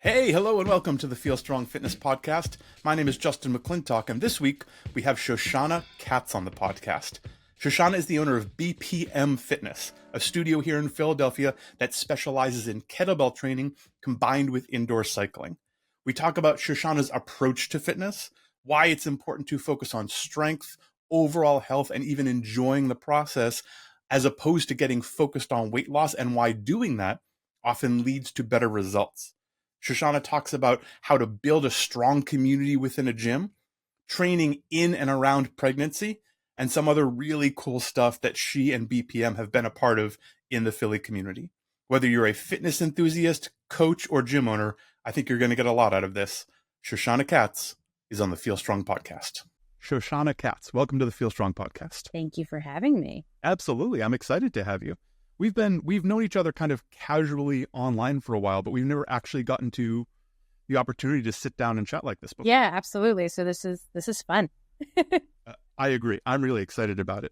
Hey, hello, and welcome to the Feel Strong Fitness Podcast. My name is Justin McClintock, and this week we have Shoshana Katz on the podcast. Shoshana is the owner of BPM Fitness, a studio here in Philadelphia that specializes in kettlebell training combined with indoor cycling. We talk about Shoshana's approach to fitness, why it's important to focus on strength, overall health, and even enjoying the process, as opposed to getting focused on weight loss, and why doing that often leads to better results. Shoshana talks about how to build a strong community within a gym, training in and around pregnancy, and some other really cool stuff that she and BPM have been a part of in the Philly community. Whether you're a fitness enthusiast, coach, or gym owner, I think you're going to get a lot out of this. Shoshana Katz is on the Feel Strong podcast. Shoshana Katz, welcome to the Feel Strong podcast. Thank you for having me. Absolutely. I'm excited to have you. We've known each other kind of casually online for a while, but we've never actually gotten to the opportunity to sit down and chat like this before. Yeah, absolutely. So this is fun. I agree. I'm really excited about it.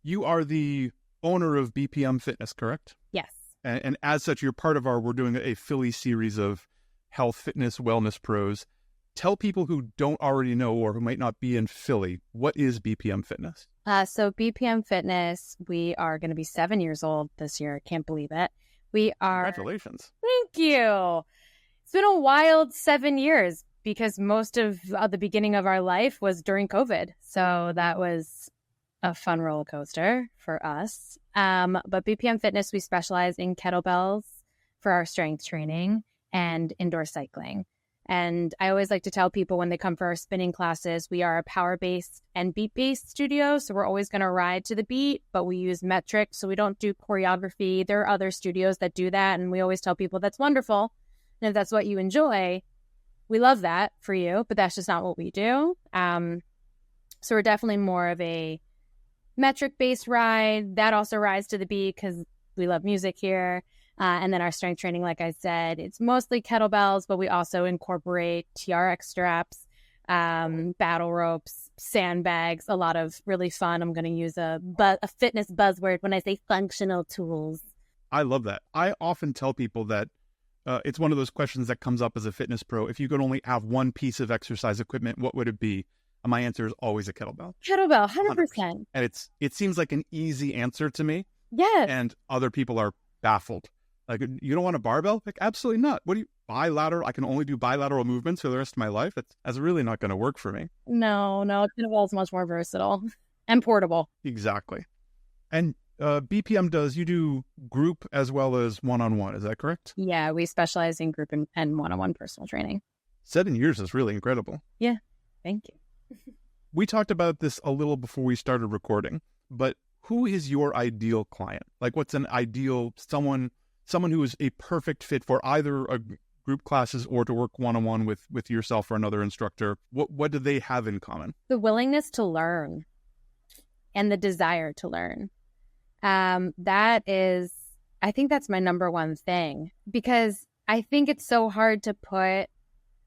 You are the owner of BPM Fitness, correct? Yes. And as such, you're part of we're doing a Philly series of health, fitness, wellness pros. Tell people who don't already know or who might not be in Philly, what is BPM Fitness? So BPM Fitness, we are going to be 7 years old this year. Can't believe it. We are. Congratulations. Thank you. It's been a wild 7 years because most of the beginning of our life was during COVID. So that was a fun roller coaster for us. But BPM Fitness, we specialize in kettlebells for our strength training and indoor cycling. And I always like to tell people when they come for our spinning classes, we are a power-based and beat-based studio. So we're always going to ride to the beat, but we use metrics. So we don't do choreography. There are other studios that do that. And we always tell people that's wonderful. And if that's what you enjoy, we love that for you, but that's just not what we do. So we're definitely more of a metric-based ride. That also rides to the beat because we love music here. And then our strength training, like I said, it's mostly kettlebells, but we also incorporate TRX straps, battle ropes, sandbags, a lot of really fun. I'm going to use a fitness buzzword when I say functional tools. I love that. I often tell people that it's one of those questions that comes up as a fitness pro. If you could only have one piece of exercise equipment, what would it be? And my answer is always a kettlebell. Kettlebell, 100%. And it seems like an easy answer to me. Yeah. And other people are baffled. Like, you don't want a barbell? Like, absolutely not. What do you, bilateral? I can only do bilateral movements for the rest of my life? That's really not going to work for me. No, kettlebell is much more versatile and portable. Exactly. And BPM you do group as well as one-on-one. Is that correct? Yeah, we specialize in group and one-on-one personal training. 7 years is really incredible. Yeah, thank you. We talked about this a little before we started recording, but who is your ideal client? Like, what's an ideal someone who is a perfect fit for either a group classes or to work one-on-one with yourself or another instructor? What do they have in common? The willingness to learn and the desire to learn. I think that's my number one thing, because I think it's so hard to put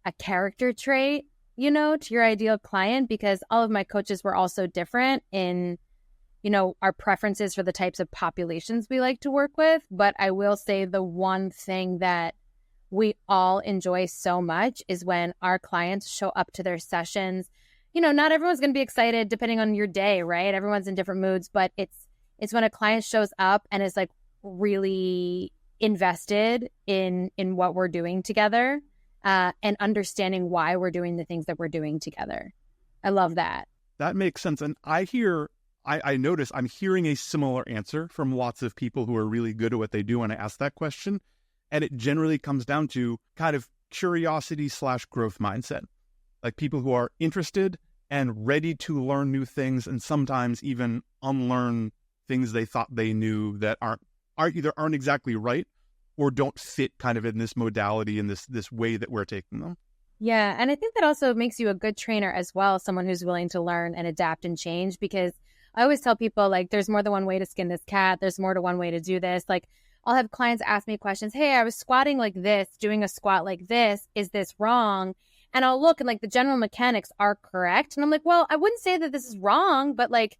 a character trait, to your ideal client, because all of my coaches were also different in our preferences for the types of populations we like to work with. But I will say the one thing that we all enjoy so much is when our clients show up to their sessions. Not everyone's going to be excited depending on your day, right? Everyone's in different moods, but it's when a client shows up and is like really invested in what we're doing together, and understanding why we're doing the things that we're doing together. I love that. That makes sense. And I notice I'm hearing a similar answer from lots of people who are really good at what they do when I ask that question. And it generally comes down to kind of curiosity/growth mindset. Like people who are interested and ready to learn new things, and sometimes even unlearn things they thought they knew that aren't exactly right or don't fit kind of in this modality, in this way that we're taking them. Yeah. And I think that also makes you a good trainer as well, someone who's willing to learn and adapt and change, because I always tell people, like, there's more than one way to skin this cat. There's more to one way to do this. Like, I'll have clients ask me questions. Hey, I was squatting like this, doing a squat like this. Is this wrong? And I'll look and like the general mechanics are correct. And I'm like, well, I wouldn't say that this is wrong, but like,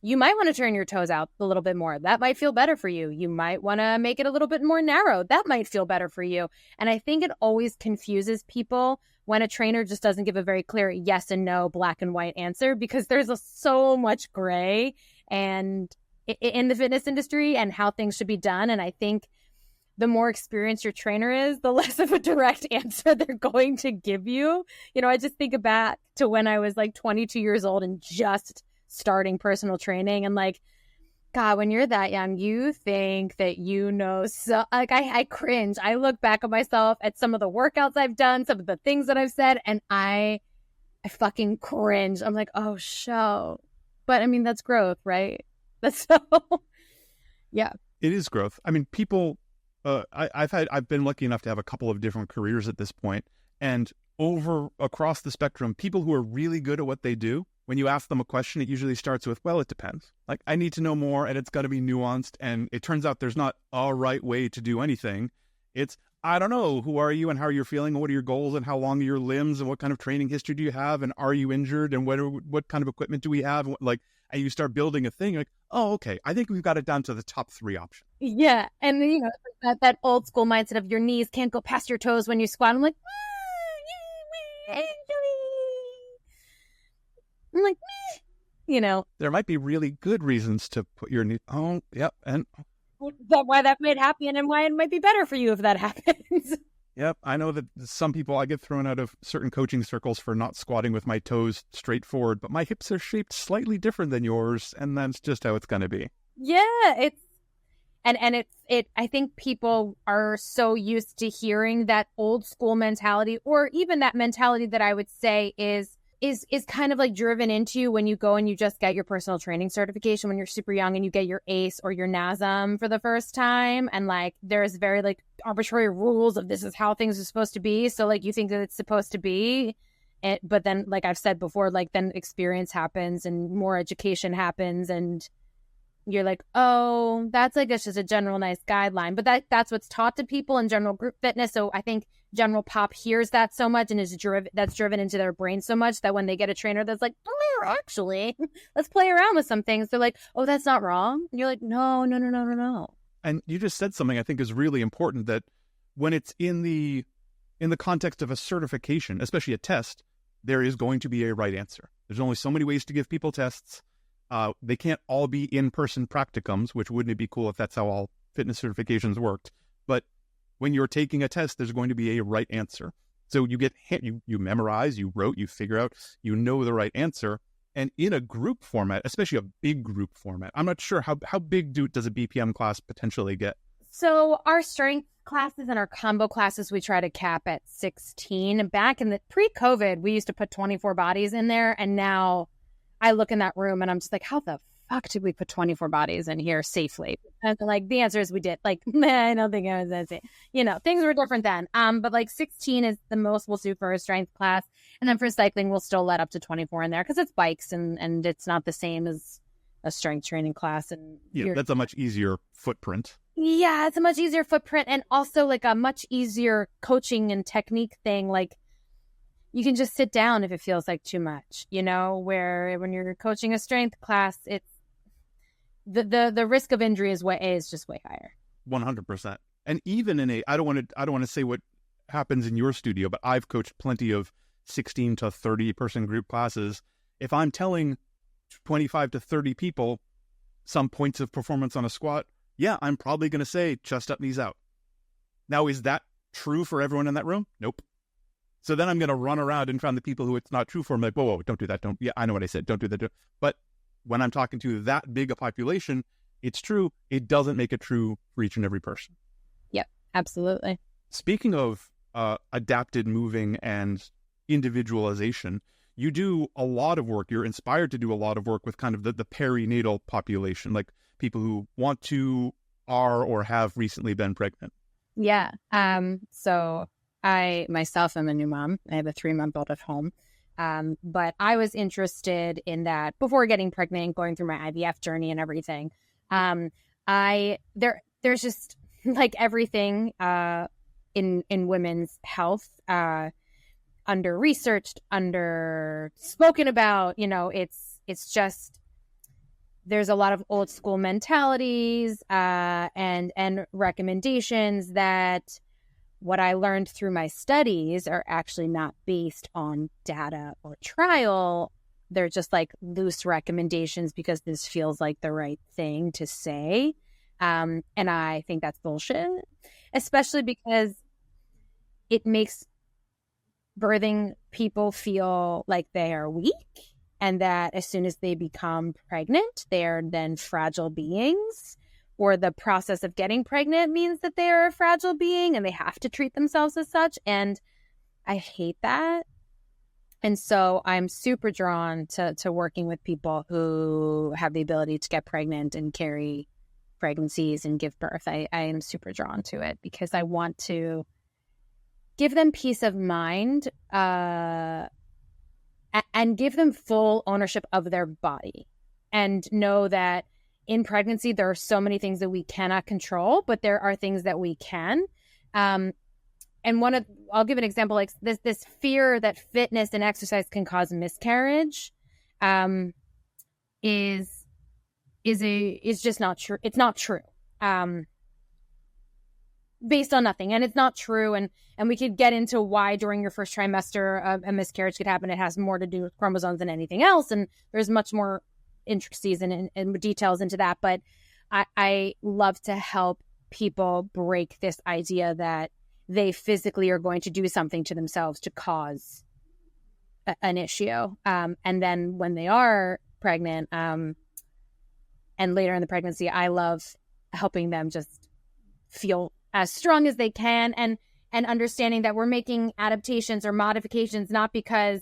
you might want to turn your toes out a little bit more. That might feel better for you. You might want to make it a little bit more narrow. That might feel better for you. And I think it always confuses people when a trainer just doesn't give a very clear yes and no, black and white answer, because there's so much gray and in the fitness industry and how things should be done. And I think the more experienced your trainer is, the less of a direct answer they're going to give you. You know, I just think back to when I was like 22 years old and just starting personal training, and like, God, when you're that young, you think that you know, so like I cringe. I look back at myself at some of the workouts I've done, some of the things that I've said, and I fucking cringe. I'm like, oh, show. But I mean, that's growth, right? That's so, yeah. It is growth. I mean, people, I've been lucky enough to have a couple of different careers at this point, and across the spectrum, people who are really good at what they do, when you ask them a question, it usually starts with, well, it depends. Like, I need to know more, and it's got to be nuanced. And it turns out there's not a right way to do anything. It's, I don't know, who are you and how are you feeling? And what are your goals and how long are your limbs and what kind of training history do you have? And are you injured? And what kind of equipment do we have? And you start building a thing, like, oh, okay, I think we've got it down to the top 3 options. Yeah. And you know, that old school mindset of your knees can't go past your toes when you squat. I'm like, you know, there might be really good reasons to put your knee. Oh, yep. And why that might happen and why it might be better for you if that happens. Yep. I know that some people, I get thrown out of certain coaching circles for not squatting with my toes straight forward, but my hips are shaped slightly different than yours. And that's just how it's going to be. Yeah. I think people are so used to hearing that old school mentality, or even that mentality that I would say is kind of like driven into you when you go and you just get your personal training certification when you're super young and you get your ACE or your NASM for the first time. And like, there's very like arbitrary rules of this is how things are supposed to be. So like, you think that it's supposed to be, but then like I've said before, like then experience happens and more education happens and you're like, oh, that's like, it's just a general nice guideline. But that's what's taught to people in general group fitness. So I think general pop hears that so much and that's driven into their brain so much that when they get a trainer that's like, oh, actually, let's play around with some things. They're like, oh, that's not wrong. And you're like, no. And you just said something I think is really important, that when it's in the context of a certification, especially a test, there is going to be a right answer. There's only so many ways to give people tests. They can't all be in-person practicums, which wouldn't it be cool if that's how all fitness certifications worked? But when you're taking a test, there's going to be a right answer. So you you memorize, you wrote, you figure out, you know the right answer. And in a group format, especially a big group format, I'm not sure how big does a BPM class potentially get? So our strength classes and our combo classes, we try to cap at 16. Back in the pre-COVID, we used to put 24 bodies in there. And now I look in that room and I'm just like, how the fuck did we put 24 bodies in here safely? And like, the answer is we did. Like, I don't think I was that safe. You know, things were different then. But like 16 is the most we'll do for a strength class. And then for cycling, we'll still let up to 24 in there because it's bikes and it's not the same as a strength training class. And yeah, that's a much easier footprint. Yeah, it's a much easier footprint and also like a much easier coaching and technique thing. Like, you can just sit down if it feels like too much, you know, where when you're coaching a strength class, it's the risk of injury is just way higher. 100%. And even I don't want to say what happens in your studio, but I've coached plenty of 16 to 30 person group classes. If I'm telling 25 to 30 people some points of performance on a squat, yeah, I'm probably going to say chest up, knees out. Now, is that true for everyone in that room? Nope. So then I'm going to run around and find the people who it's not true for. I'm like, whoa, don't do that. Yeah, I know what I said. Don't do that. But when I'm talking to that big a population, it's true. It doesn't make it true for each and every person. Yep, absolutely. Speaking of adapted moving and individualization, you do a lot of work. You're inspired to do a lot of work with kind of the perinatal population, like people who want to, are, or have recently been pregnant. Yeah. So I myself am a new mom. I have a 3-month-old at home. But I was interested in that before getting pregnant, going through my IVF journey and everything. There's just like everything in women's health, under researched, under spoken about, you know, it's just there's a lot of old school mentalities and recommendations that what I learned through my studies are actually not based on data or trial. They're just like loose recommendations because this feels like the right thing to say. And I think that's bullshit, especially because it makes birthing people feel like they are weak, and that as soon as they become pregnant, they are then fragile beings, or the process of getting pregnant means that they are a fragile being and they have to treat themselves as such. And I hate that. And so I'm super drawn to working with people who have the ability to get pregnant and carry pregnancies and give birth. I am super drawn to it because I want to give them peace of mind and give them full ownership of their body, and know that in pregnancy, there are so many things that we cannot control, but there are things that we can. And I'll give an example, like this fear that fitness and exercise can cause miscarriage is just not true. It's not true. Based on nothing. And it's not true. And we could get into why during your first trimester a miscarriage could happen. It has more to do with chromosomes than anything else. And there's much more intricacies and details into that. But I love to help people break this idea that they physically are going to do something to themselves to cause an issue. And then when they are pregnant and later in the pregnancy, I love helping them just feel as strong as they can and understanding that we're making adaptations or modifications not because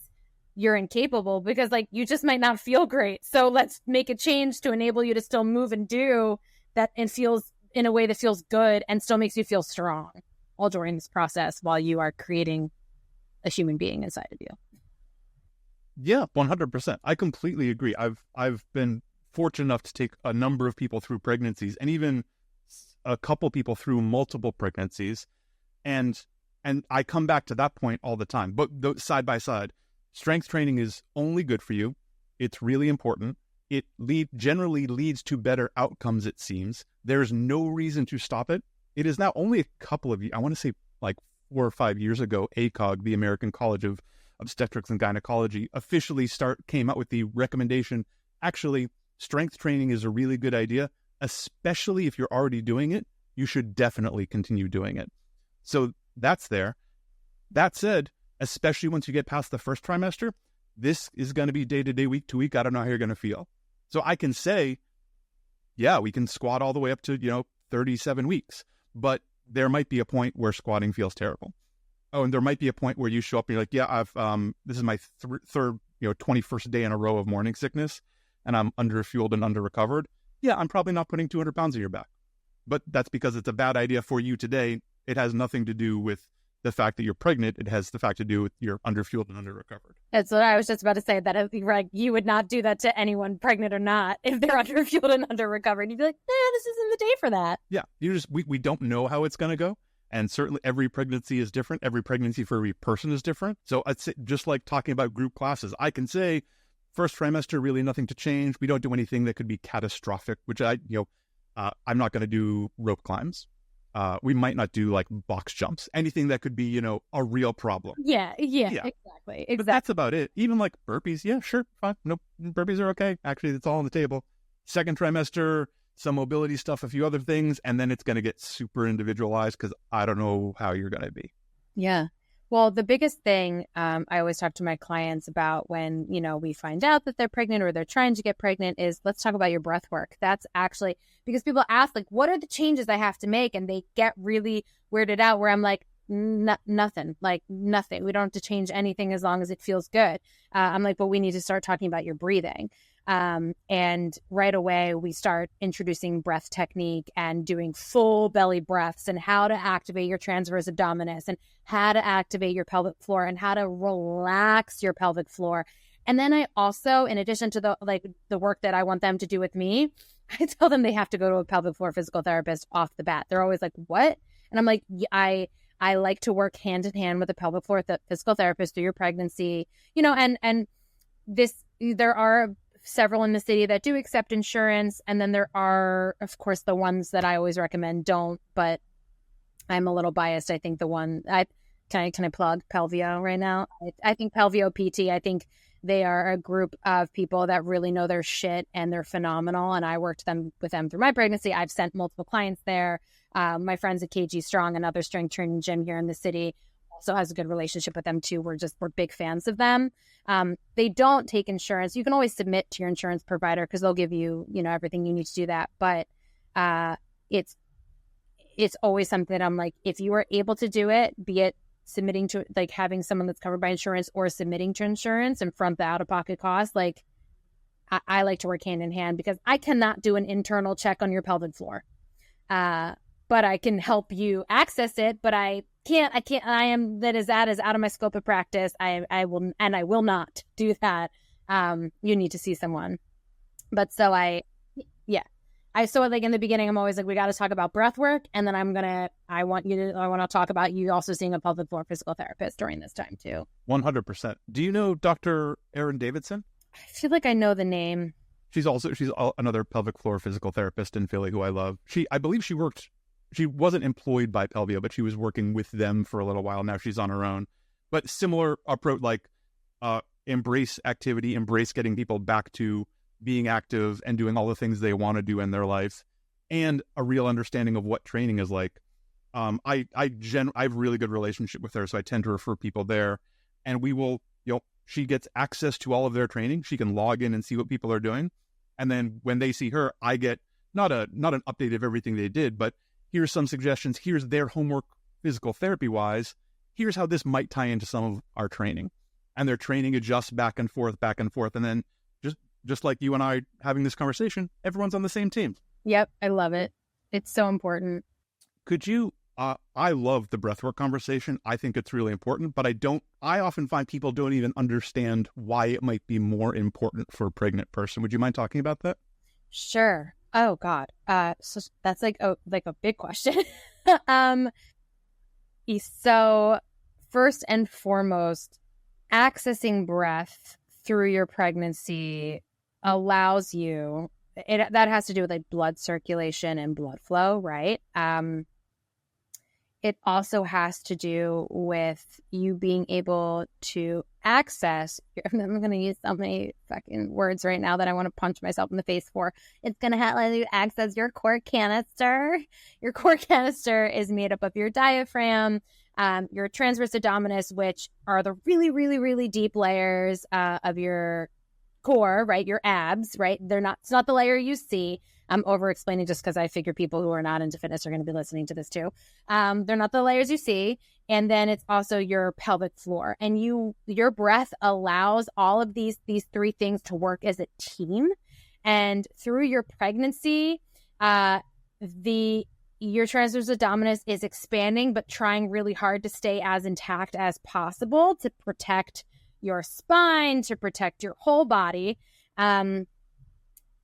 you're incapable, because like you just might not feel great. So let's make a change to enable you to still move and do that and feels in a way that feels good and still makes you feel strong all during this process while you are creating a human being inside of you. Yeah, 100%. I completely agree. I've been fortunate enough to take a number of people through pregnancies and even a couple people through multiple pregnancies. And I come back to that point all the time. But side by side, strength training is only good for you. It's really important. It generally leads to better outcomes, it seems. There's no reason to stop it. It is now only a couple of, I want to say like 4 or 5 years ago, ACOG, the American College of Obstetrics and Gynecology, officially came out with the recommendation, actually, strength training is a really good idea, especially if you're already doing it. You should definitely continue doing it. So that's there. That said, especially once you get past the first trimester, this is going to be day to day, week to week. I don't know how you're going to feel. So I can say, yeah, we can squat all the way up to, 37 weeks, but there might be a point where squatting feels terrible. Oh, and there might be a point where you show up and you're like, yeah, this is my third, 21st day in a row of morning sickness and I'm underfueled and under-recovered. Yeah, I'm probably not putting 200 pounds on your back, but that's because it's a bad idea for you today. It has nothing to do with the fact that you're pregnant. It has the fact to do with you're underfueled and under-recovered. That's what I was just about to say, that like you would not do that to anyone, pregnant or not, if they're underfueled and under-recovered. You'd be like, this isn't the day for that. Yeah, we don't know how it's going to go. And certainly every pregnancy is different. Every pregnancy for every person is different. So I'd say, just like talking about group classes, I can say first trimester, really nothing to change. We don't do anything that could be catastrophic, which I'm not going to do rope climbs. We might not do like box jumps, anything that could be, a real problem. Yeah, exactly. But that's about it. Even like burpees. Yeah, sure. Fine. No, burpees are okay. Actually, it's all on the table. Second trimester, some mobility stuff, a few other things, and then it's going to get super individualized because I don't know how you're going to be. Yeah. Well, the biggest thing I always talk to my clients about when, we find out that they're pregnant or they're trying to get pregnant is let's talk about your breath work. That's actually because people ask, like, what are the changes I have to make? And they get really weirded out where I'm like, nothing. We don't have to change anything as long as it feels good. I'm like, but we need to start talking about your breathing. And right away we start introducing breath technique and doing full belly breaths and how to activate your transverse abdominis and how to activate your pelvic floor and how to relax your pelvic floor. And then I also, in addition to the work that I want them to do with me, I tell them they have to go to a pelvic floor physical therapist off the bat. They're always like, what? And I'm like, I like to work hand in hand with a pelvic floor physical therapist through your pregnancy, and there are several in the city that do accept insurance. And then there are, of course, the ones that I always recommend don't, but I'm a little biased. I think can I plug Pelvio right now? I think Pelvio PT, I think they are a group of people that really know their shit and they're phenomenal. And I worked with them through my pregnancy. I've sent multiple clients there. My friends at KG Strong, another strength training gym here in the city, also has a good relationship with them too. We're big fans of them. They don't take insurance. You can always submit to your insurance provider because they'll give you, everything you need to do that. But it's always something that I'm like, if you are able to do it, be it submitting to like having someone that's covered by insurance or submitting to insurance and front the out-of-pocket cost, like I like to work hand in hand because I cannot do an internal check on your pelvic floor. But I can help you access it, but that is out of my scope of practice. I will not do that. You need to see someone. But so like in the beginning, I'm always like, we got to talk about breath work. And then I want to talk about you also seeing a pelvic floor physical therapist during this time too. 100%. Do you know Dr. Erin Davidson? I feel like I know the name. She's another pelvic floor physical therapist in Philly who I love. I believe she wasn't employed by Pelvio, but she was working with them for a little while. Now she's on her own. But similar approach, like embrace activity, embrace getting people back to being active and doing all the things they want to do in their life, and a real understanding of what training is like. I have a really good relationship with her, so I tend to refer people there. And we will, she gets access to all of their training. She can log in and see what people are doing. And then when they see her, I get not an update of everything they did, but here's some suggestions. Here's their homework physical therapy wise. Here's how this might tie into some of our training. And their training adjusts back and forth. And then just like you and I having this conversation, everyone's on the same team. Yep. I love it. It's so important. Could you, I love the breathwork conversation. I think it's really important, but I often find people don't even understand why it might be more important for a pregnant person. Would you mind talking about that? Sure. Oh God. So that's like a big question. So first and foremost, accessing breath through your pregnancy allows you, that has to do with like blood circulation and blood flow, right? It also has to do with you being able to access, I'm going to use so many fucking words right now that I want to punch myself in the face for. It's going to let you access your core canister. Your core canister is made up of your diaphragm, your transverse abdominis, which are the really, really, really deep layers of your core, right? Your abs, right? It's not the layer you see. I'm over explaining just because I figure people who are not into fitness are going to be listening to this too. They're not the layers you see. And then it's also your pelvic floor. And your breath allows all of these three things to work as a team. And through your pregnancy, your transverse abdominis is expanding, but trying really hard to stay as intact as possible to protect your spine, to protect your whole body.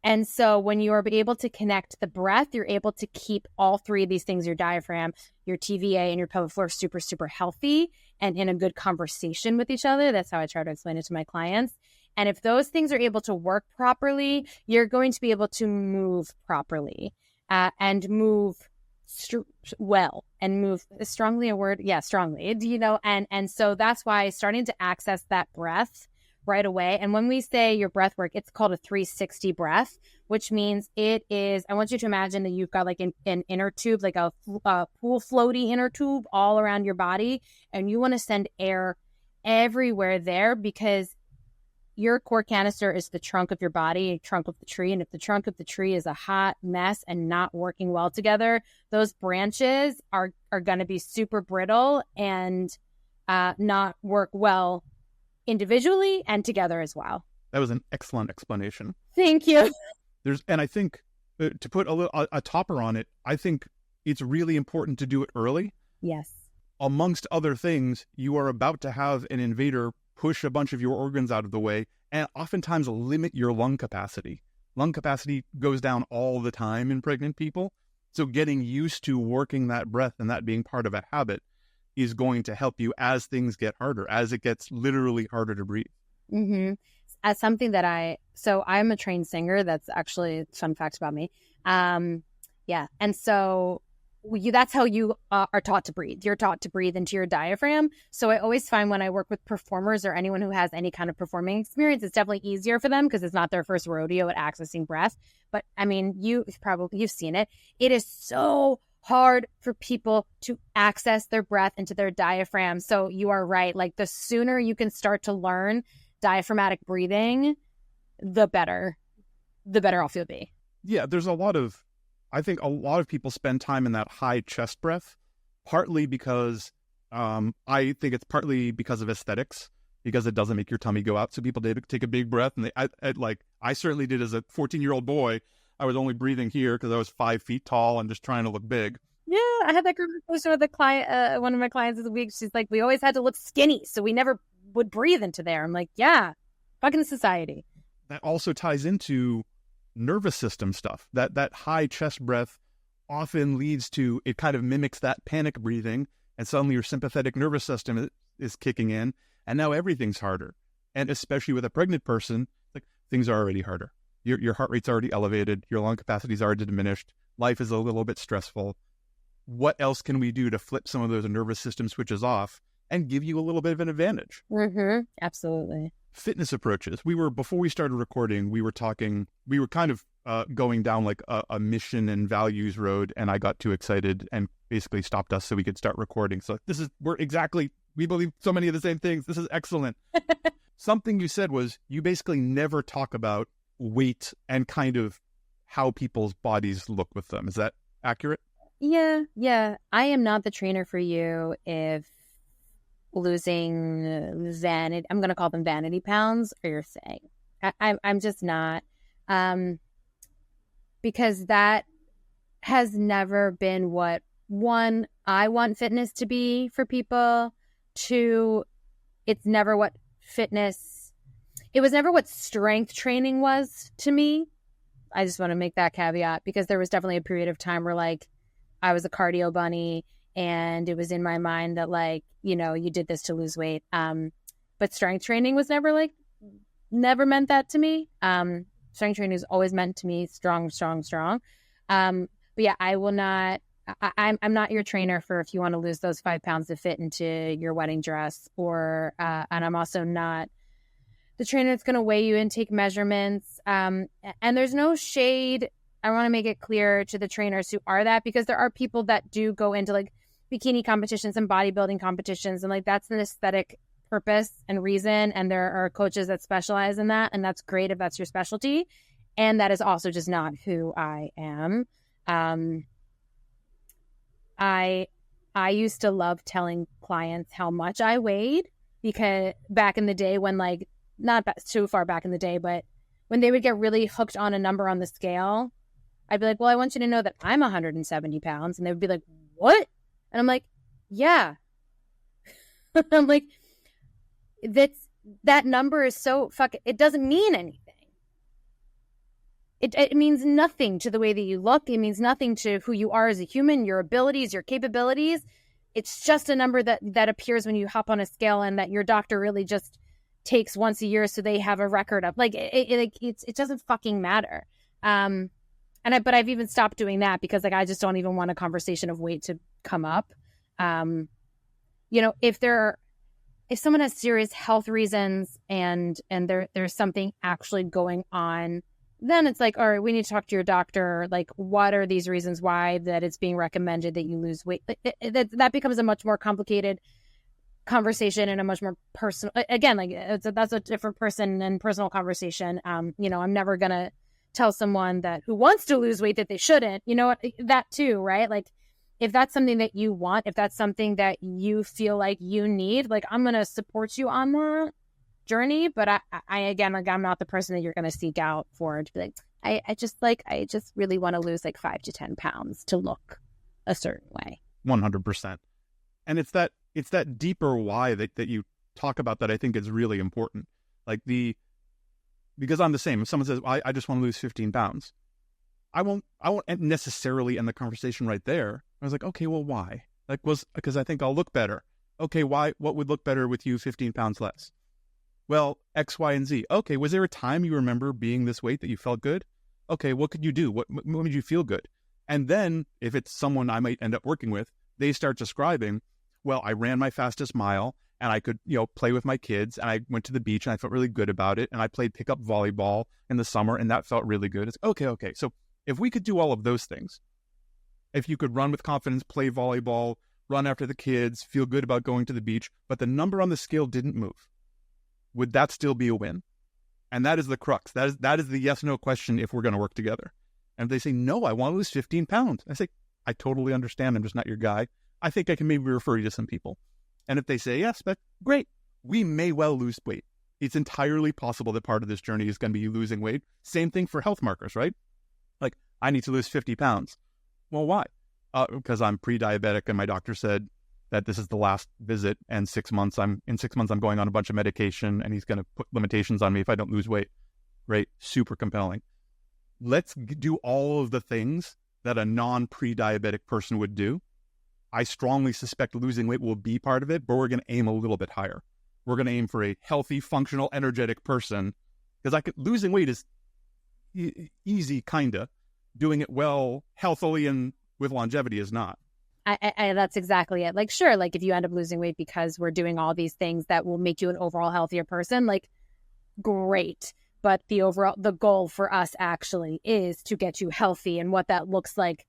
And so when you are able to connect the breath, you're able to keep all three of these things, your diaphragm, your TVA, and your pelvic floor super, super healthy and in a good conversation with each other. That's how I try to explain it to my clients. And if those things are able to work properly, you're going to be able to move properly and move well and move strongly a word. Yeah, strongly, and so that's why starting to access that breath right away. And when we say your breath work, it's called a 360 breath, which means it is, I want you to imagine that you've got like an inner tube, like a pool floaty inner tube all around your body. And you want to send air everywhere there because your core canister is the trunk of your body, trunk of the tree. And if the trunk of the tree is a hot mess and not working well together, those branches are going to be super brittle and not work well individually and together as well. That was an excellent explanation. Thank you. And I think to put a topper on it, I think it's really important to do it early. Yes. Amongst other things, you are about to have an invader push a bunch of your organs out of the way and oftentimes limit your lung capacity. Lung capacity goes down all the time in pregnant people. So getting used to working that breath and that being part of a habit is going to help you as things get harder, as it gets literally harder to breathe. Mm-hmm. As something that So I'm a trained singer. That's actually a fun fact about me. Yeah. And so that's how you are taught to breathe. You're taught to breathe into your diaphragm. So I always find when I work with performers or anyone who has any kind of performing experience, it's definitely easier for them because it's not their first rodeo at accessing breath. But I mean, you've seen it. It is so hard for people to access their breath into their diaphragm. So you are right. Like the sooner you can start to learn diaphragmatic breathing, the better off you'll be. Yeah, I think a lot of people spend time in that high chest breath, partly because I think it's partly because of aesthetics, because it doesn't make your tummy go out. So people take a big breath, and I certainly did as a 14-year-old boy. I was only breathing here because I was 5 feet tall and just trying to look big. Yeah, I had that conversation with a client, one of my clients this week. She's like, we always had to look skinny, so we never would breathe into there. I'm like, yeah, fucking society. That also ties into nervous system stuff. That high chest breath often leads to, it kind of mimics that panic breathing, and suddenly your sympathetic nervous system is kicking in, and now everything's harder. And especially with a pregnant person, like things are already harder. Your heart rate's already elevated, your lung capacity's already diminished, life is a little bit stressful. What else can we do to flip some of those nervous system switches off and give you a little bit of an advantage? Mm-hmm. Absolutely. Fitness approaches. Before we started recording, we were kind of going down like a mission and values road, and I got too excited and basically stopped us so we could start recording. So we believe so many of the same things. This is excellent. Something you said was you basically never talk about weight and kind of how people's bodies look with them. Is that accurate? Yeah. I am not the trainer for you if losing vanity, I'm going to call them vanity pounds, are your thing. I'm just not, because that has never been what, one, I want fitness to be for people. Two, it was never what strength training was to me. I just want to make that caveat because there was definitely a period of time where like I was a cardio bunny and it was in my mind that like, you know, you did this to lose weight. But strength training was never meant that to me. Strength training is always meant to me strong. But yeah, I will not, I'm not your trainer for if you want to lose those 5 pounds to fit into your wedding dress and I'm also not the trainer that's going to weigh you and take measurements. And there's no shade. I want to make it clear to the trainers who are that, because there are people that do go into like bikini competitions and bodybuilding competitions. And like, that's an aesthetic purpose and reason. And there are coaches that specialize in that. And that's great if that's your specialty. And that is also just not who I am. I used to love telling clients how much I weighed, because back in the day when like, not too far back in the day, but when they would get really hooked on a number on the scale, I'd be like, well, I want you to know that I'm 170 pounds. And they would be like, what? And I'm like, yeah. I'm like, that number is so it doesn't mean anything. It means nothing to the way that you look. It means nothing to who you are as a human, your abilities, your capabilities. It's just a number that appears when you hop on a scale and that your doctor really just takes once a year so they have a record of. Like, it doesn't fucking matter. But I've even stopped doing that because like I just don't even want a conversation of weight to come up. You know, if someone has serious health reasons and there's something actually going on, then it's like, all right, we need to talk to your doctor. Like, what are these reasons why that it's being recommended that you lose weight? That becomes a much more complicated conversation and a much more personal. Again, like that's a different person and personal conversation. You know, I'm never gonna tell someone who wants to lose weight that they shouldn't. You know, that too, right? Like, if that's something that you want, if that's something that you feel like you need, like I'm gonna support you on that journey. But I again, like I'm not the person that you're gonna seek out for to be like, I just really want to lose like 5 to 10 pounds to look a certain way. 100%. And it's that deeper why that you talk about that I think is really important. Like because I'm the same. If someone says, I just want to lose 15 pounds, I won't necessarily end the conversation right there. I was like, okay, well, why? Like, because I think I'll look better. Okay, why? What would look better with you 15 pounds less? Well, X, Y, and Z. Okay, was there a time you remember being this weight that you felt good? Okay, what could you do? What made you feel good? And then, if it's someone I might end up working with, they start describing, well, I ran my fastest mile, and I could, play with my kids, and I went to the beach, and I felt really good about it, and I played pickup volleyball in the summer, and that felt really good. It's okay. So if we could do all of those things, if you could run with confidence, play volleyball, run after the kids, feel good about going to the beach, but the number on the scale didn't move, would that still be a win? And that is the crux. That is the yes/no question if we're going to work together. And if they say, no, I want to lose 15 pounds. I say, I totally understand. I'm just not your guy. I think I can maybe refer you to some people. And if they say yes, but great, we may well lose weight. It's entirely possible that part of this journey is going to be losing weight. Same thing for health markers, right? Like, I need to lose 50 pounds. Well, why? Because I'm pre-diabetic and my doctor said that this is the last visit, and 6 months I'm going on a bunch of medication, and he's going to put limitations on me if I don't lose weight. Great, super compelling. Let's do all of the things that a non-pre-diabetic person would do. I strongly suspect losing weight will be part of it, but we're going to aim a little bit higher. We're going to aim for a healthy, functional, energetic person, because losing weight is easy, kinda. Doing it well, healthily, and with longevity is not. I that's exactly it. Like, sure, like if you end up losing weight because we're doing all these things that will make you an overall healthier person, like, great. But the goal for us actually is to get you healthy, and what that looks like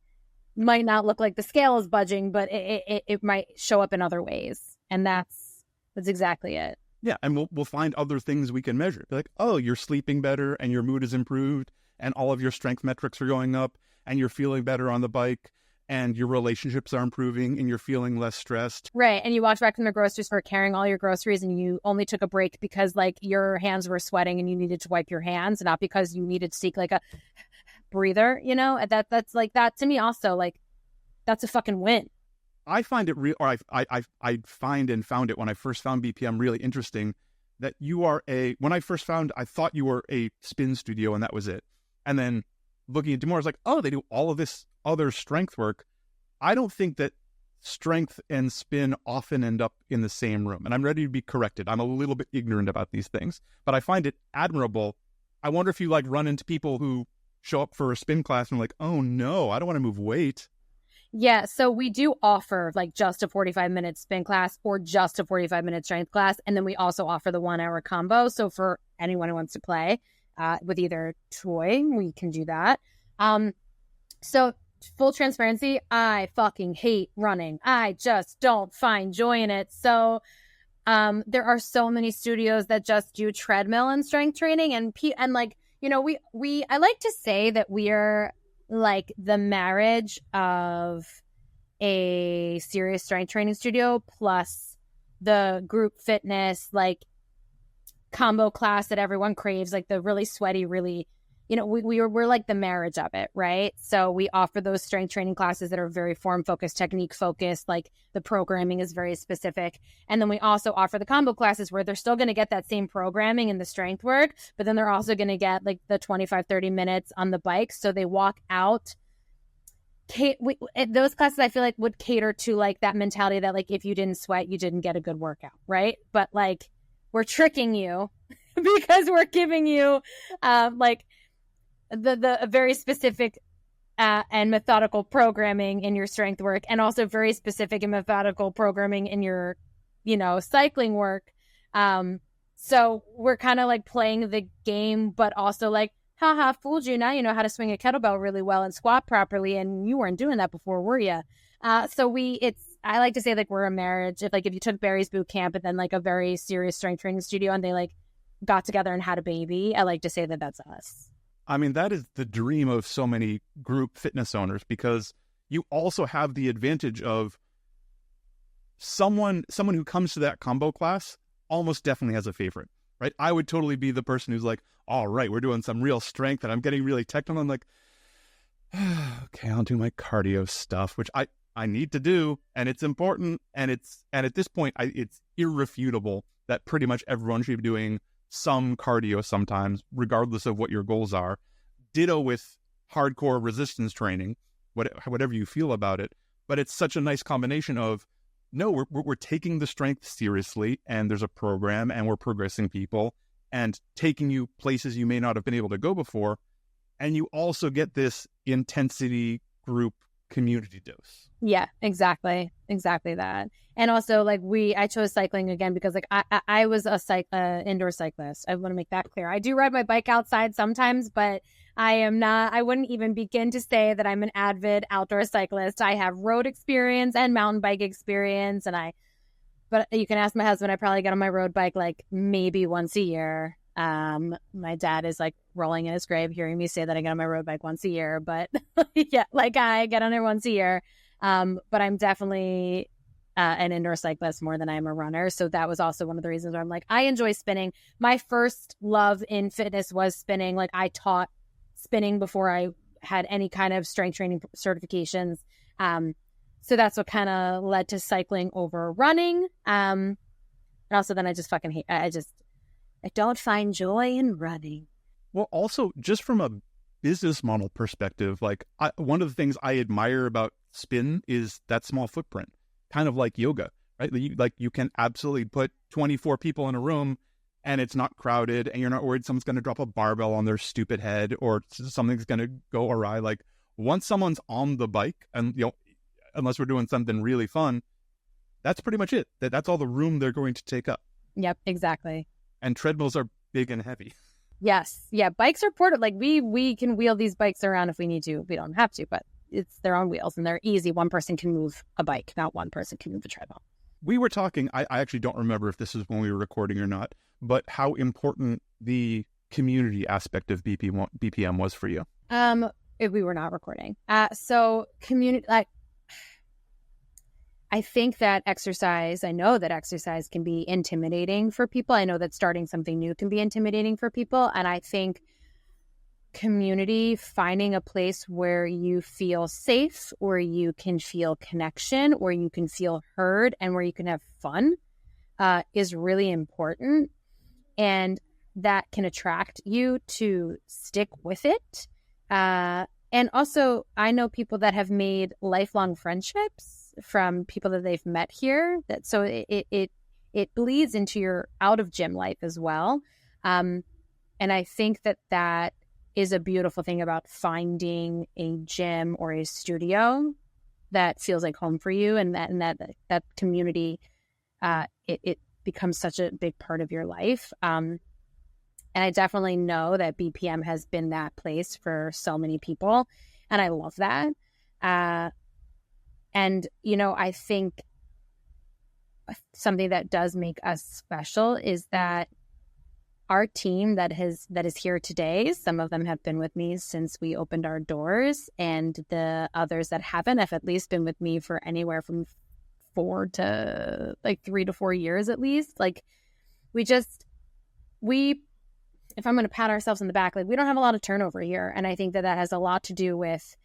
might not look like the scale is budging, but it might show up in other ways. And that's exactly it. Yeah, and we'll find other things we can measure. Be like, oh, you're sleeping better, and your mood is improved, and all of your strength metrics are going up, and you're feeling better on the bike, and your relationships are improving, and you're feeling less stressed. Right, and you walked back from the grocery store carrying all your groceries, and you only took a break because, like, your hands were sweating and you needed to wipe your hands, not because you needed to take, like, a breather, That's, like, that to me also, like, that's a fucking win. I find it real, or I find and found it when I first found BPM really interesting that you are when I first found, I thought you were a spin studio and that was it. And then looking into more, I was like, oh, they do all of this other strength work. I don't think that strength and spin often end up in the same room. And I'm ready to be corrected. I'm a little bit ignorant about these things, but I find it admirable. I wonder if you run into people who show up for a spin class and like, oh no, I don't want to move weight. Yeah, so we do offer just a 45-minute spin class or just a 45-minute strength class. And then we also offer the 1 hour combo. So for anyone who wants to play with either toy, we can do that. So full transparency, I fucking hate running. I just don't find joy in it. So there are so many studios that just do treadmill and strength training. And I like to say that we are like the marriage of a serious strength training studio plus the group fitness, combo class that everyone craves, like the really sweaty, really, we're like the marriage of it, right? So we offer those strength training classes that are very form focused, technique focused, like the programming is very specific. And then we also offer the combo classes where they're still going to get that same programming and the strength work, but then they're also going to get the 25-30 minutes on the bike. So they walk out. Those classes I feel like would cater to that mentality that if you didn't sweat, you didn't get a good workout, right? But we're tricking you because we're giving you the very specific and methodical programming in your strength work, and also very specific and methodical programming in your, cycling work. So we're kind of like playing the game, but also like, haha, fooled you. Now you know how to swing a kettlebell really well and squat properly, and you weren't doing that before, were you? So I like to say like we're a marriage. If you took Barry's boot camp and then like a very serious strength training studio and they like got together and had a baby, I like to say that that's us. I mean, that is the dream of so many group fitness owners, because you also have the advantage of someone who comes to that combo class almost definitely has a favorite, right? I would totally be the person who's like, all right, we're doing some real strength and I'm getting really technical. I'm like, okay, I'll do my cardio stuff, which I need to do, and it's important. And at this point, it's irrefutable that pretty much everyone should be doing some cardio sometimes, regardless of what your goals are. Ditto with hardcore resistance training, whatever you feel about it. But it's such a nice combination of no, we're taking the strength seriously, and there's a program, and we're progressing people and taking you places you may not have been able to go before. And you also get this intensity group community dose. Yeah, exactly that. And also, like, I chose cycling again because, like, I was a indoor cyclist. I want to make that clear. I do ride my bike outside sometimes, but I wouldn't even begin to say that I'm an avid outdoor cyclist. I have road experience and mountain bike experience, but you can ask my husband. I probably get on my road bike like maybe once a year. My dad is like rolling in his grave hearing me say that I get on my road bike once a year, but yeah, like I get on it once a year. But I'm definitely an indoor cyclist more than I'm a runner. So that was also one of the reasons where I'm like, I enjoy spinning. My first love in fitness was spinning. Like, I taught spinning before I had any kind of strength training certifications. So that's what kind of led to cycling over running. And also then I just fucking hate, I don't find joy in running. Well, also just from a business model perspective, like one of the things I admire about spin is that small footprint, kind of like yoga, right? You can absolutely put 24 people in a room and it's not crowded and you're not worried someone's going to drop a barbell on their stupid head or something's going to go awry. Like, once someone's on the bike, and unless we're doing something really fun, that's pretty much it. That's all the room they're going to take up. Yep, exactly. And treadmills are big and heavy. Yes. Yeah. Bikes are portable. Like, we can wheel these bikes around if we need to. We don't have to, but they're on wheels and they're easy. One person can move a bike. Not one person can move a treadmill. We were talking, I actually don't remember if this is when we were recording or not, but how important the community aspect of BPM was for you. If we were not recording. So community, like, I think that I know that exercise can be intimidating for people. I know that starting something new can be intimidating for people. And I think community, finding a place where you feel safe, where you can feel connection, where you can feel heard, and where you can have fun is really important. And that can attract you to stick with it. And also, I know people that have made lifelong friendships from people that they've met here. So it bleeds into your out of gym life as well. And I think that is a beautiful thing about finding a gym or a studio that feels like home for you, and that community, it becomes such a big part of your life. And I definitely know that BPM has been that place for so many people, and I love that. And, I think something that does make us special is that our team that is here today, some of them have been with me since we opened our doors, and the others that haven't have at least been with me for anywhere from 3 to 4 years at least. Like, if I'm going to pat ourselves on the back, like, we don't have a lot of turnover here. And I think that has a lot to do with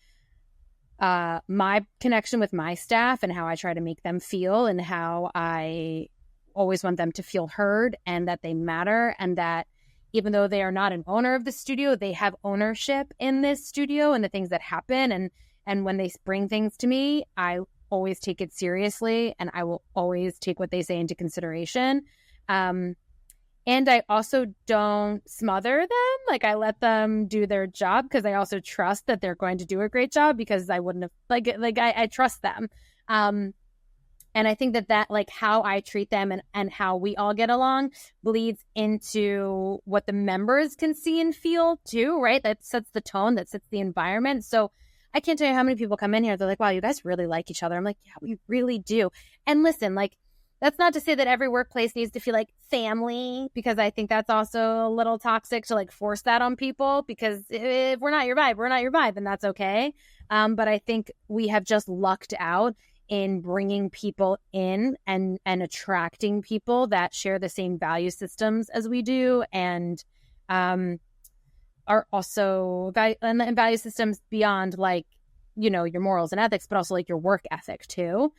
my connection with my staff and how I try to make them feel, and how I always want them to feel heard and that they matter, and that even though they are not an owner of the studio, they have ownership in this studio and the things that happen. And when they bring things to me, I always take it seriously, and I will always take what they say into consideration. And I also don't smother them. Like, I let them do their job because I also trust that they're going to do a great job, because I wouldn't have I trust them. And I think that like how I treat them and how we all get along bleeds into what the members can see and feel too, right? That sets the tone, that sets the environment. So I can't tell you how many people come in here. They're like, wow, you guys really like each other. I'm like, yeah, we really do. And listen, like, that's not to say that every workplace needs to feel like family, because I think that's also a little toxic to like force that on people, because if we're not your vibe, and that's okay. But I think we have just lucked out in bringing people in and attracting people that share the same value systems as we do, and are also and value systems beyond like, your morals and ethics, but also like your work ethic too.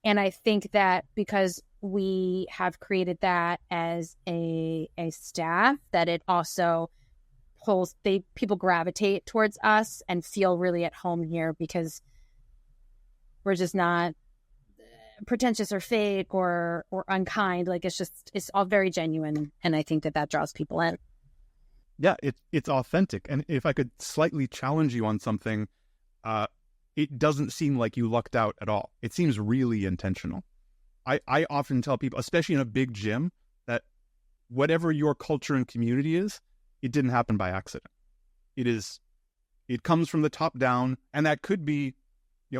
And I think that because we have created that as a staff, that it also people gravitate towards us and feel really at home here, because we're just not, pretentious or fake or unkind. Like it's all very genuine, and I think that draws people in. Yeah, it's authentic. And if I could slightly challenge you on something, it doesn't seem like you lucked out at all. It seems really intentional. I often tell people, especially in a big gym, that whatever your culture and community is, it didn't happen by accident. It comes from the top down, and that could be,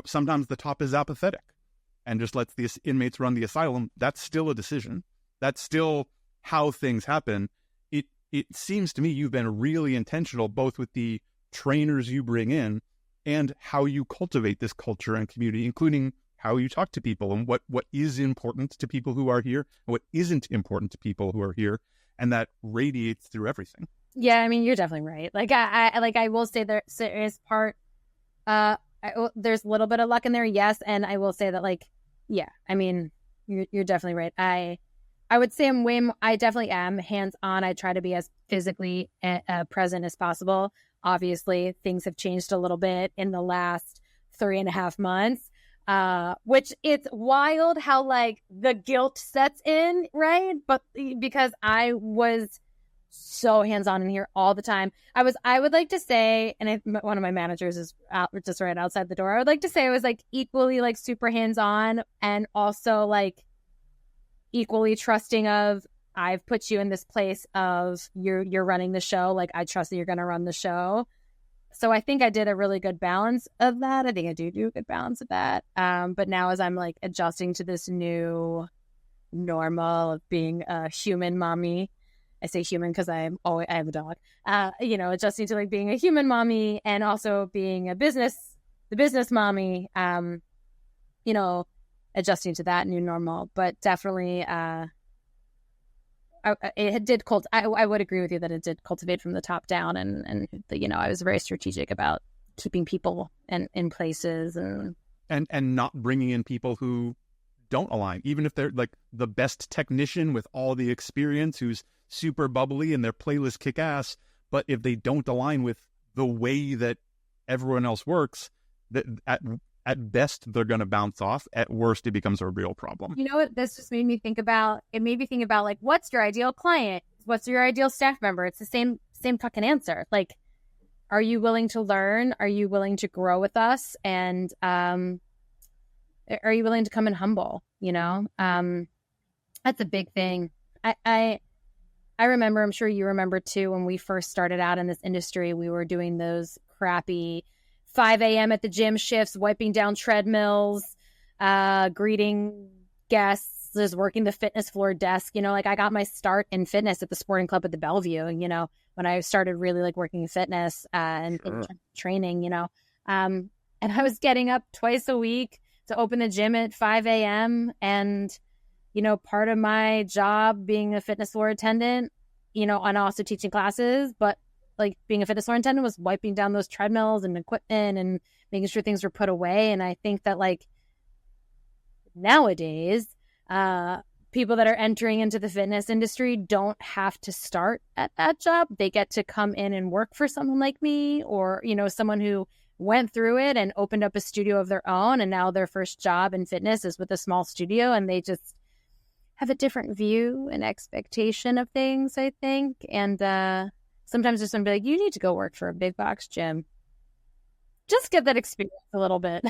sometimes the top is apathetic and just lets the inmates run the asylum. That's still a decision. That's still how things happen. It seems to me you've been really intentional, both with the trainers you bring in and how you cultivate this culture and community, including how you talk to people and what is important to people who are here and what isn't important to people who are here. And that radiates through everything. Yeah, I mean, you're definitely right. Like I will say there is part, there's a little bit of luck in there. Yes. And I will say that, like, yeah, I mean, you're definitely right. I would say I definitely am hands-on. I try to be as physically present as possible. Obviously, things have changed a little bit in the last 3.5 months, which it's wild how, like, the guilt sets in, right? But because I was so hands-on in here all the time. I would like to say, and one of my managers is just right outside the door. I would like to say I was, like, equally, like, super hands-on and also, like, equally trusting of, I've put you in this place of you're running the show. Like, I trust that you're going to run the show. So I think I did a really good balance of that. I think I do a good balance of that. But now as I'm, like, adjusting to this new normal of being a human mommy, I say human because I have a dog, adjusting to, like, being a human mommy and also being the business mommy, adjusting to that new normal. But definitely, I would agree with you that it did cultivate from the top down, and I was very strategic about keeping people in places and not bringing in people who don't align, even if they're, like, the best technician with all the experience, who's super bubbly and their playlist kick ass, but if they don't align with the way that everyone else works, that at best, they're going to bounce off. At worst, it becomes a real problem. You know what this just made me think about? It made me think about, like, what's your ideal client? What's your ideal staff member? It's the same fucking answer. Like, are you willing to learn? Are you willing to grow with us? And are you willing to come in humble? That's a big thing. I remember, I'm sure you remember too, when we first started out in this industry, we were doing those crappy 5 a.m. at the gym shifts, wiping down treadmills, greeting guests, just working the fitness floor desk. Like, I got my start in fitness at the sporting club at the Bellevue, when I started really, like, working in fitness and training, and I was getting up twice a week to open the gym at 5 a.m. And, part of my job being a fitness floor attendant, and also teaching classes, but, like, being a fitness floor attendant was wiping down those treadmills and equipment and making sure things were put away. And I think that, like, nowadays, people that are entering into the fitness industry don't have to start at that job. They get to come in and work for someone like me, or, someone who went through it and opened up a studio of their own. And now their first job in fitness is with a small studio, and they just have a different view and expectation of things, I think. And, sometimes just going to be like, you need to go work for a big box gym. Just get that experience a little bit.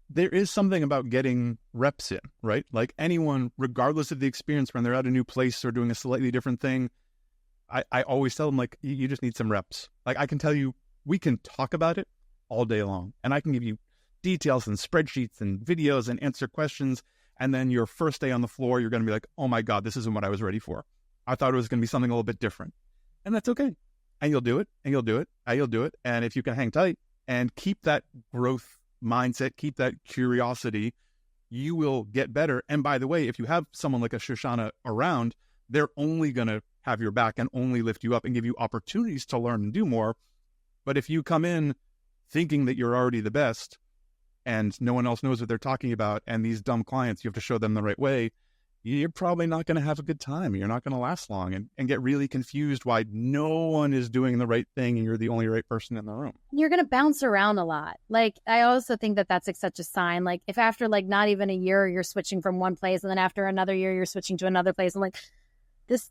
There is something about getting reps in, right? Like, anyone, regardless of the experience, when they're at a new place or doing a slightly different thing, I always tell them, like, you just need some reps. Like, I can tell you, we can talk about it all day long, and I can give you details and spreadsheets and videos and answer questions. And then your first day on the floor, you're going to be like, oh my God, this isn't what I was ready for. I thought it was going to be something a little bit different. And that's okay. And you'll do it, and you'll do it, and you'll do it. And if you can hang tight and keep that growth mindset, keep that curiosity, you will get better. And by the way, if you have someone like a Shoshana around, they're only going to have your back and only lift you up and give you opportunities to learn and do more. But if you come in thinking that you're already the best and no one else knows what they're talking about, and these dumb clients, you have to show them the right way, you're probably not going to have a good time. You're not going to last long and get really confused why no one is doing the right thing and you're the only right person in the room. You're going to bounce around a lot. Like, I also think that that's like such a sign. Like, if after like not even a year, you're switching from one place, and then after another year, you're switching to another place. I'm like, this,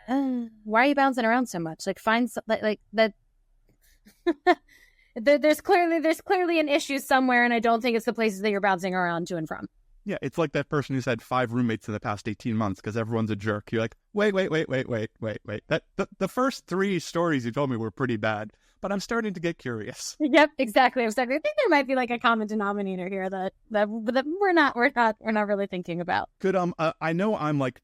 why are you bouncing around so much? Like, find like that. There's clearly an issue somewhere, and I don't think it's the places that you're bouncing around to and from. Yeah, it's like that person who's had 5 roommates in the past 18 months because everyone's a jerk. You're like, wait. The first 3 stories you told me were pretty bad, but I'm starting to get curious. Yep, exactly. I think there might be like a common denominator here that we're not really thinking about. Could I know I'm like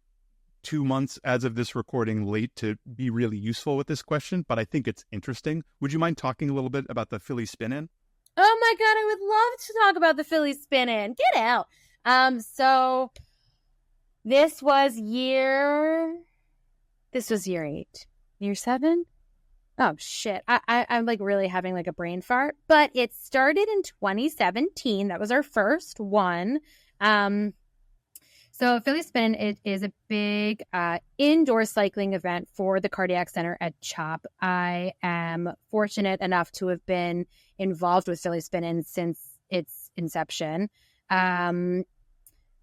2 months as of this recording late to be really useful with this question, but I think it's interesting. Would you mind talking a little bit about the Philly spin-in? Oh my God, I would love to talk about the Philly spin-in. Get out. So this was year 8. Year 7? Oh shit. I'm like really having like a brain fart. But it started in 2017. That was our first one. So Philly Spin, it is a big indoor cycling event for the Cardiac Center at CHOP. I am fortunate enough to have been involved with Philly Spin since its inception.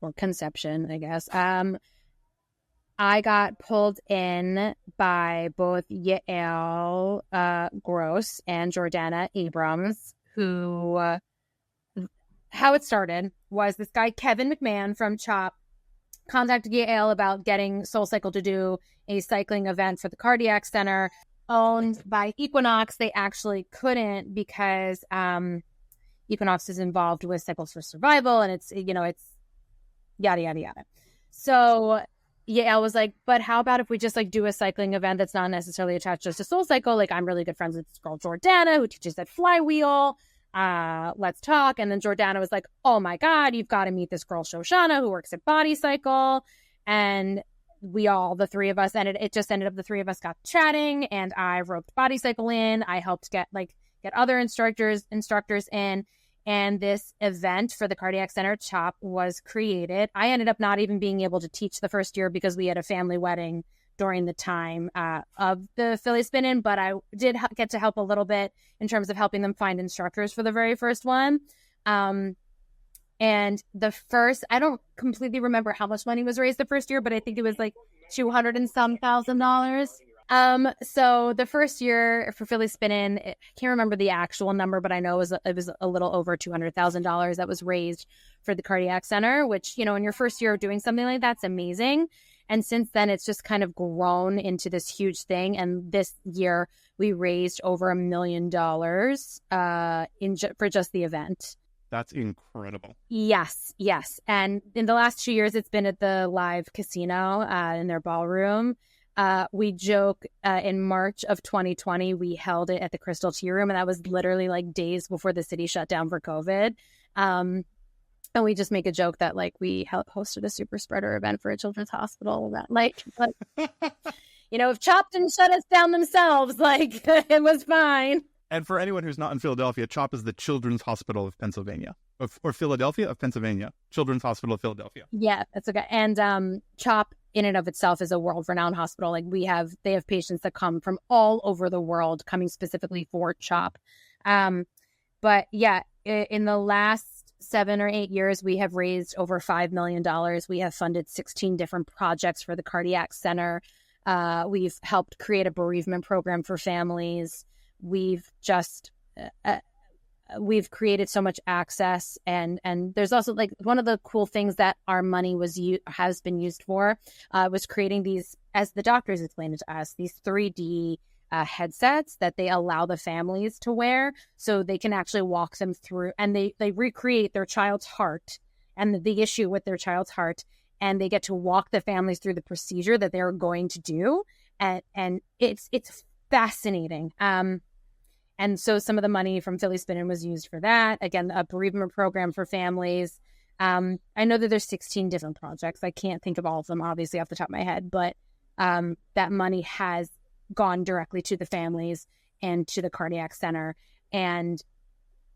Or conception, I guess. I got pulled in by both Yael Gross and Jordana Abrams, who, how it started was this guy, Kevin McMahon from CHOP, contacted Yael about getting SoulCycle to do a cycling event for the Cardiac Center owned by Equinox. They actually couldn't because Equinox is involved with Cycles for Survival, and it's yada, yada, yada. So Yael was like, but how about if we just like do a cycling event that's not necessarily attached just to SoulCycle? Like, I'm really good friends with this girl, Jordana, who teaches at Flywheel. Let's talk. And then Jordana was like, oh my God, you've got to meet this girl, Shoshana, who works at Body Cycle. And the 3 of us the 3 of us got chatting, and I roped Body Cycle in. I helped get other instructors in. And this event for the Cardiac Center CHOP was created. I ended up not even being able to teach the first year because we had a family wedding during the time of the Philly Spin-In, but I did get to help a little bit in terms of helping them find instructors for the very first one. And the first, I don't completely remember how much money was raised the first year, but I think it was like $200 and some $1,000. So the first year for Philly Spin-In, I can't remember the actual number, but I know it was a little over $200,000 that was raised for the Cardiac Center, which, in your first year of doing something like that's amazing. And since then, it's just kind of grown into this huge thing. And this year, we raised over $1 million for just the event. That's incredible. Yes. And in the last 2 years, it's been at the Live Casino in their ballroom. We joke in March of 2020, we held it at the Crystal Tea Room, and that was literally like days before the city shut down for COVID. And we just make a joke that like we hosted a super spreader event for a children's hospital. That if CHOP didn't shut us down themselves, like it was fine. And for anyone who's not in Philadelphia, CHOP is the Children's Hospital of Pennsylvania, or Philadelphia of Pennsylvania, Children's Hospital of Philadelphia. Yeah, that's okay. And CHOP in and of itself is a world-renowned hospital. Like they have patients that come from all over the world coming specifically for CHOP. But yeah, in the last 7 or 8 years, we have raised over $5 million. We have funded 16 different projects for the Cardiac Center. We've helped create a bereavement program for families. We've just we've created so much access, and there's also like one of the cool things that our money has been used for was creating these, as the doctors explained it to us, these 3D headsets that they allow the families to wear, so they can actually walk them through, and they recreate their child's heart and the issue with their child's heart, and they get to walk the families through the procedure that they're going to do, and it's fascinating. And so some of the money from Philly Spin-In was used for that. Again, a bereavement program for families. I know that there's 16 different projects. I can't think of all of them, obviously, off the top of my head, but that money has gone directly to the families and to the Cardiac Center. And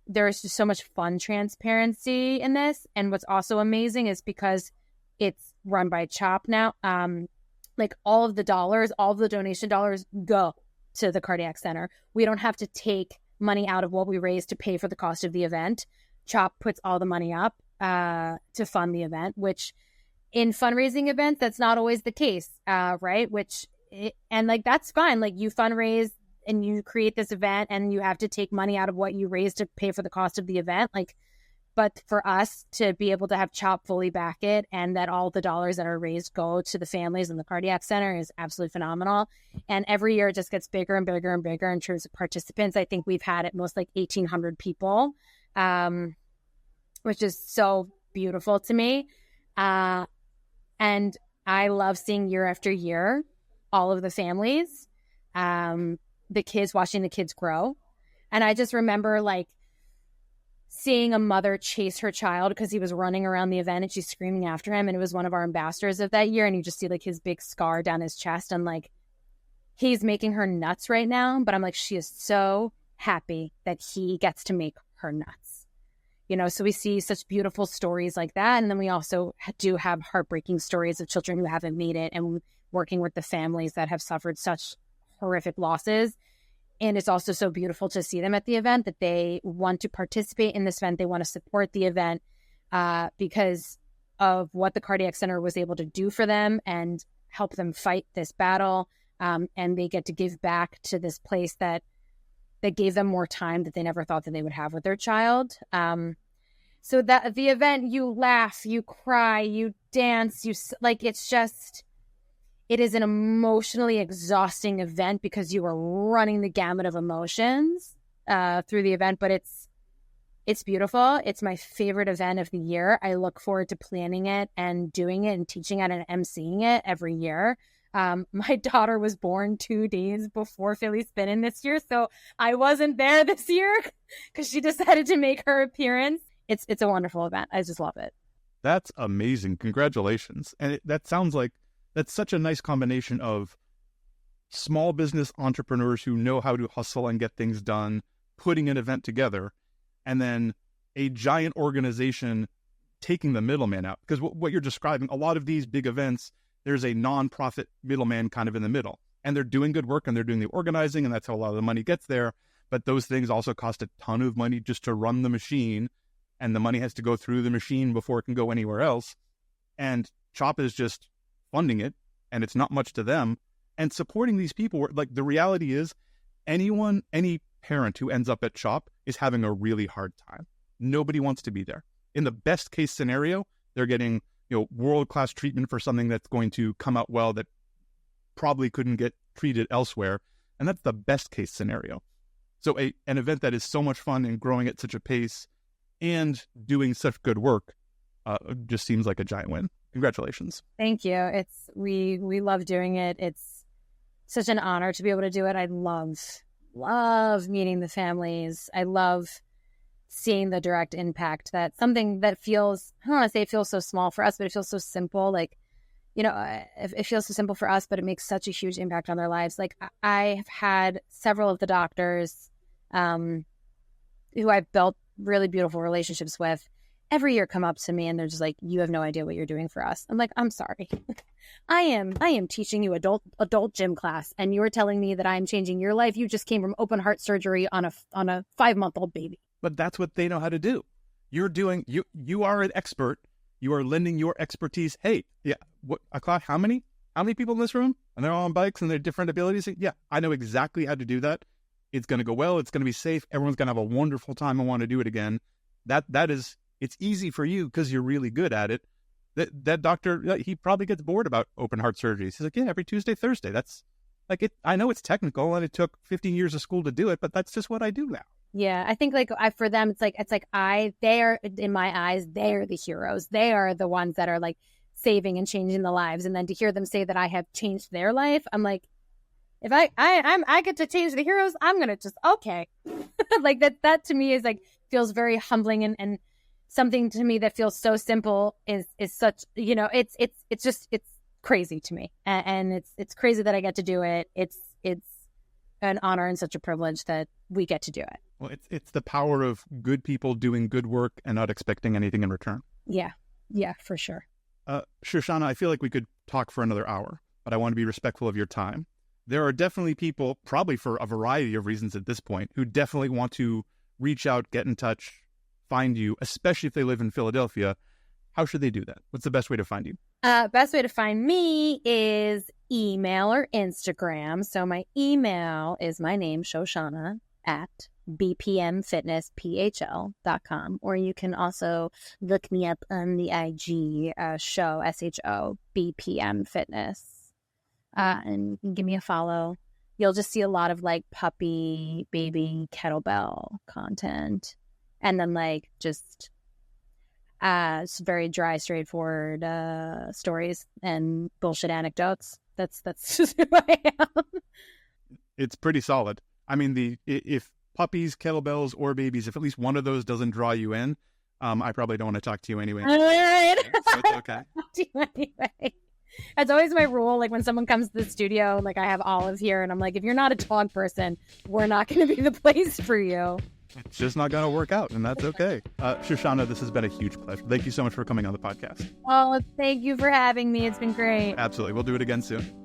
there's just so much fun transparency in this. And what's also amazing is because it's run by CHOP now. Like all of the dollars, all of the donation dollars go to the cardiac center. We don't have to take money out of what we raise to pay for the cost of the event. CHOP puts all the money up to fund the event, which in fundraising events, that's not always the case, right? And like, that's fine. Like you fundraise and you create this event and you have to take money out of what you raise to pay for the cost of the event. Like, but for us to be able to have CHOP fully back it and that all the dollars that are raised go to the families in the cardiac center is absolutely phenomenal. And every year it just gets bigger and bigger and bigger in terms of participants. I think we've had at most like 1,800 people, which is so beautiful to me. And I love seeing year after year all of the families, the kids, watching the kids grow. And I just remember like seeing a mother chase her child because he was running around the event and she's screaming after him. And it was one of our ambassadors of that year. And you just see like his big scar down his chest. And like, he's making her nuts right now. But I'm like, she is so happy that he gets to make her nuts. You know, so we see such beautiful stories like that. And then we also do have heartbreaking stories of children who haven't made it and working with the families that have suffered such horrific losses. And it's also so beautiful to see them at the event, that they want to participate in this event. They want to support the event because of what the cardiac center was able to do for them and help them fight this battle. And they get to give back to this place that gave them more time that they never thought that they would have with their child. So that the event, you laugh, you cry, you dance, it is an emotionally exhausting event because you are running the gamut of emotions through the event, but it's beautiful. It's my favorite event of the year. I look forward to planning it and doing it and teaching it and emceeing it every year. My daughter was born 2 days before Philly Spin-In this year, so I wasn't there this year because she decided to make her appearance. It's a wonderful event. I just love it. That's amazing. Congratulations. And that sounds like that's such a nice combination of small business entrepreneurs who know how to hustle and get things done, putting an event together, and then a giant organization taking the middleman out. Because what you're describing, a lot of these big events, there's a nonprofit middleman kind of in the middle, and they're doing good work and they're doing the organizing, and that's how a lot of the money gets there. But those things also cost a ton of money just to run the machine, and the money has to go through the machine before it can go anywhere else. And CHOP is just funding it, and it's not much to them. And supporting these people, like the reality is, any parent who ends up at CHOP is having a really hard time. Nobody wants to be there. In the best case scenario, they're getting world-class treatment for something that's going to come out well that probably couldn't get treated elsewhere. And that's the best case scenario. So an event that is so much fun and growing at such a pace and doing such good work just seems like a giant win. Congratulations. Thank you. We love doing it. It's such an honor to be able to do it. I love meeting the families. I love seeing the direct impact that something that feels, I don't want to say it feels so small for us, but it feels so simple. Like, it feels so simple for us, but it makes such a huge impact on their lives. Like I have had several of the doctors who I've built really beautiful relationships with every year come up to me and they're just like, you have no idea what you're doing for us. I'm like, I'm sorry. I am teaching you adult gym class and you're telling me that I'm changing your life. You just came from open heart surgery on a 5-month-old baby. But that's what they know how to do. You are an expert. You are lending your expertise. Hey, yeah, how many people in this room? And they're all on bikes and they're different abilities. Yeah, I know exactly how to do that. It's going to go well. It's going to be safe. Everyone's going to have a wonderful time and want to do it again. It's easy for you because you're really good at it. That doctor, he probably gets bored about open heart surgeries. He's like, yeah, every Tuesday, Thursday. That's like it. I know it's technical and it took 15 years of school to do it, but that's just what I do now. Yeah, I think for them, they are, in my eyes, they are the heroes. They are the ones that are like saving and changing the lives. And then to hear them say that I have changed their life, I'm like, if I get to change the heroes, I'm gonna just okay. Like that to me is like feels very humbling and something to me that feels so simple is such, it's crazy to me. And it's crazy that I get to do it. It's an honor and such a privilege that we get to do it. Well, it's the power of good people doing good work and not expecting anything in return. Yeah, for sure. Shoshana, I feel like we could talk for another hour, but I want to be respectful of your time. There are definitely people, probably for a variety of reasons at this point, who definitely want to reach out, get in touch, find you, especially if they live in Philadelphia. How should they do that? What's the best way to find you? Best way to find me is email or Instagram. So my email is my name, Shoshana, at bpmfitnessphl.com. Or you can also look me up on the IG show, SHO, BPM Fitness. And you can give me a follow. You'll just see a lot of like puppy, baby, kettlebell content. And then like just it's very dry, straightforward stories and bullshit anecdotes. That's just who I am. It's pretty solid. I mean, if puppies, kettlebells, or babies, if at least one of those doesn't draw you in, I probably don't want to talk to you anyway. All right. So it's okay. Anyway. That's always my rule. Like when someone comes to the studio, like I have Olive here, and I'm like, if you're not a dog person, we're not going to be the place for you. It's just not going to work out, and that's okay. Shoshana, this has been a huge pleasure. Thank you so much for coming on the podcast. Oh, thank you for having me. It's been great. Absolutely. We'll do it again soon.